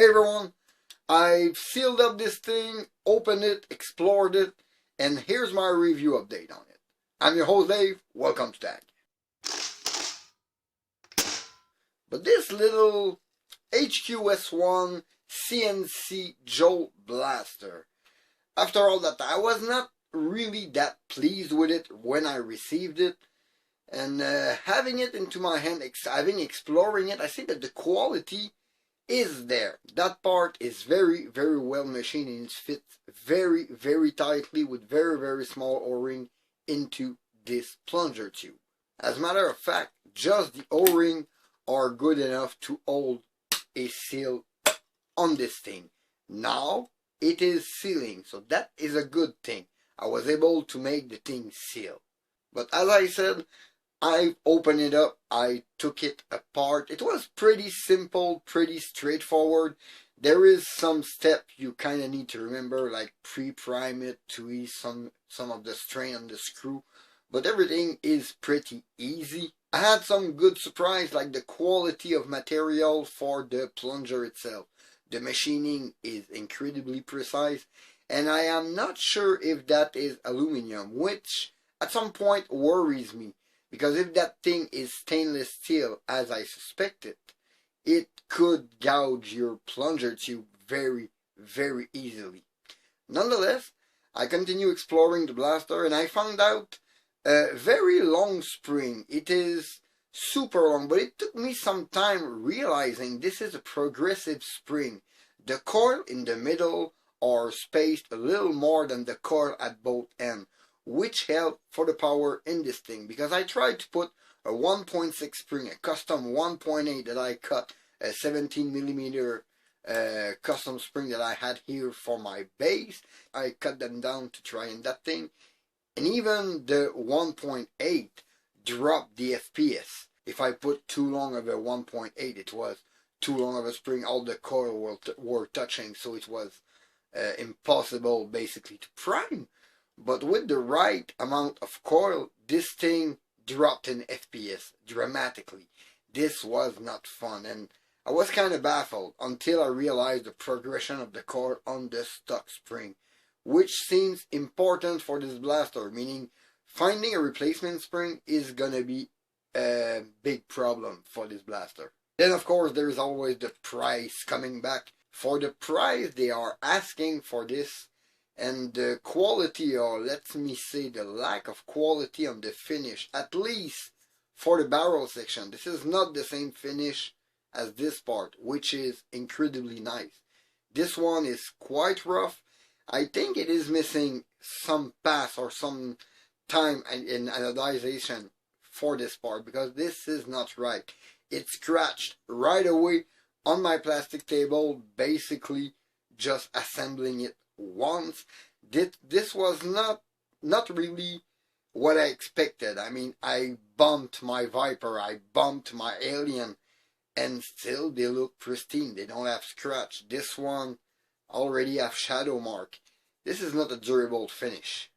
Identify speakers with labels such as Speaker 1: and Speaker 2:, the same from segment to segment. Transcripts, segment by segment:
Speaker 1: Hey everyone, I've sealed up this thing, opened it, explored it, and here's my review update on it. I'm your host Dave, welcome to Tag. But this little HQS1 CNC Jolt Blaster, after all that, I was not really that pleased with it when I received it. And having it into my hand, exploring it, I think that the quality is there. That part is very, very well machined and it fits very, very tightly with very, very small O-ring into this plunger tube. As a matter of fact, just the O-ring are good enough to hold a seal on this thing. Now it is sealing, so that is a good thing. I was able to make the thing seal. But as I said, I opened it up, I took it apart. It was pretty simple, pretty straightforward. There is some step you kind of need to remember, like pre-prime it to ease some of the strain on the screw. But everything is pretty easy. I had some good surprise, like the quality of material for the plunger itself. The machining is incredibly precise, and I am not sure if that is aluminum, which at some point worries me. Because if that thing is stainless steel, as I suspected, it could gouge your plunger tube very, very easily. Nonetheless, I continue exploring the blaster and I found out a very long spring. It is super long, but it took me some time realizing this is a progressive spring. The coil in the middle are spaced a little more than the coil at both ends, which helped for the power in this thing, because I tried to put a 1.6 spring, a custom 1.8 that I cut, a 17mm custom spring that I had here for my base. I cut them down to try in that thing, and even the 1.8 dropped the FPS. If I put too long of a 1.8, it was too long of a spring, all the coil were touching, so it was impossible basically to prime. But with the right amount of coil, this thing dropped in FPS dramatically. This was not fun, and I was kind of baffled until I realized the progression of the coil on the stock spring, which seems important for this blaster, meaning finding a replacement spring is gonna be a big problem for this blaster. Then of course there is always the price coming back. For the price they are asking for this, and the quality, or let me say the lack of quality on the finish, at least for the barrel section. This is not the same finish as this part, which is incredibly nice. This one is quite rough. I think it is missing some pass or some time in anodization for this part, because this is not right. It scratched right away on my plastic table, basically just assembling it once. This was not really what I expected. I mean, I bumped my Viper, I bumped my Alien, and still they look pristine. They don't have scratch. This one already have shadow mark. This is not a durable finish.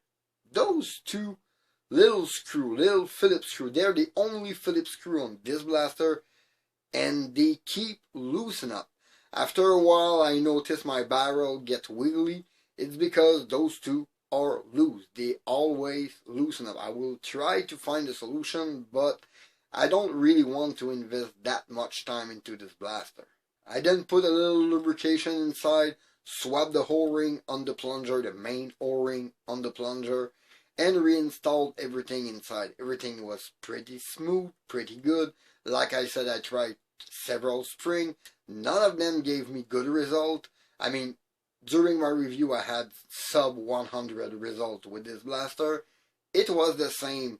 Speaker 1: Those two little Phillips screw, they're the only Phillips screw on this blaster, and they keep loosening up. After a while, I notice my barrel get wiggly. It's because those two are loose. They always loosen up. I will try to find a solution, but I don't really want to invest that much time into this blaster. I then put a little lubrication inside, swap the O-ring on the plunger, the main O-ring on the plunger, and reinstalled everything inside. Everything was pretty smooth, pretty good. Like I said, I tried several springs. None of them gave me good result. I mean, during my review I had sub 100 results with this blaster. It was the same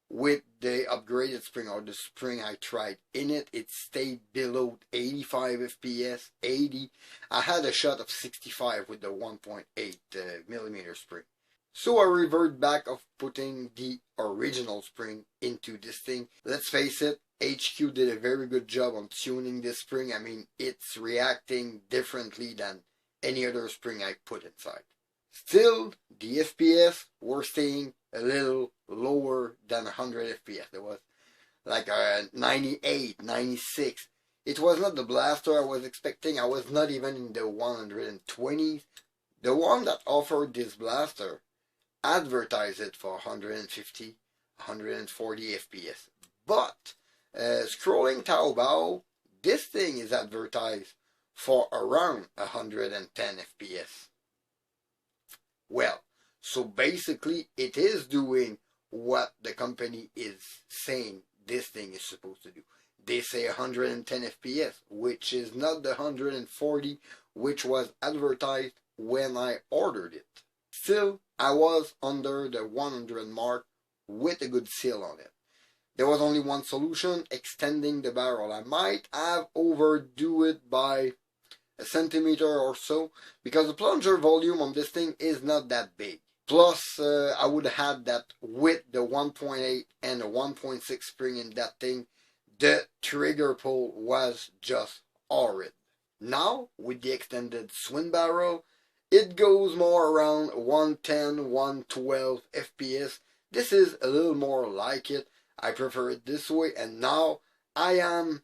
Speaker 1: with the upgraded spring, or the spring I tried in it. It stayed below 85 FPS, 80. I had a shot of 65 with the 1.8 millimeter spring. So I revert back of putting the original spring into this thing. Let's face it, HQ did a very good job on tuning this spring. I mean, it's reacting differently than any other spring I put inside. Still, the FPS were staying a little lower than 100 FPS. There was like 98, 96. It was not the blaster I was expecting. I was not even in the 120s. The one that offered this blaster advertised it for 150, 140 FPS. But scrolling Taobao, this thing is advertised for around 110 FPS. Well, so basically it is doing what the company is saying this thing is supposed to do. They say 110 FPS, which is not the 140 which was advertised when I ordered it. Still, I was under the 100 mark with a good seal on it. There was only one solution, extending the barrel. I might have overdo it by a centimeter or so, because the plunger volume on this thing is not that big. Plus, I would have had that with the 1.8 and the 1.6 spring in that thing. The trigger pull was just horrid. Now, with the extended swing barrel, it goes more around 110, 112 FPS. This is a little more like it. I prefer it this way, and now I am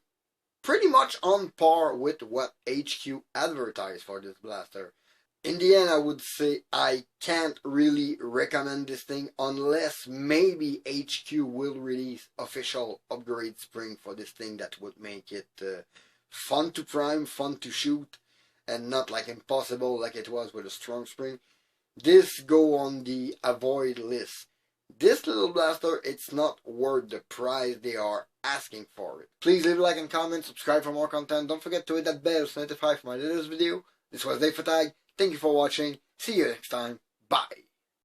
Speaker 1: pretty much on par with what HQ advertised for this blaster. In the end, I would say I can't really recommend this thing unless maybe HQ will release official upgrade spring for this thing that would make it fun to prime, fun to shoot, and not like impossible like it was with a strong spring. This go on the avoid list. This little blaster, it's not worth the price they are asking for it. Please leave a like and comment, subscribe for more content. Don't forget to hit that bell to notify for my latest video. This was Dave Fatag. Thank you for watching. See you next time. Bye.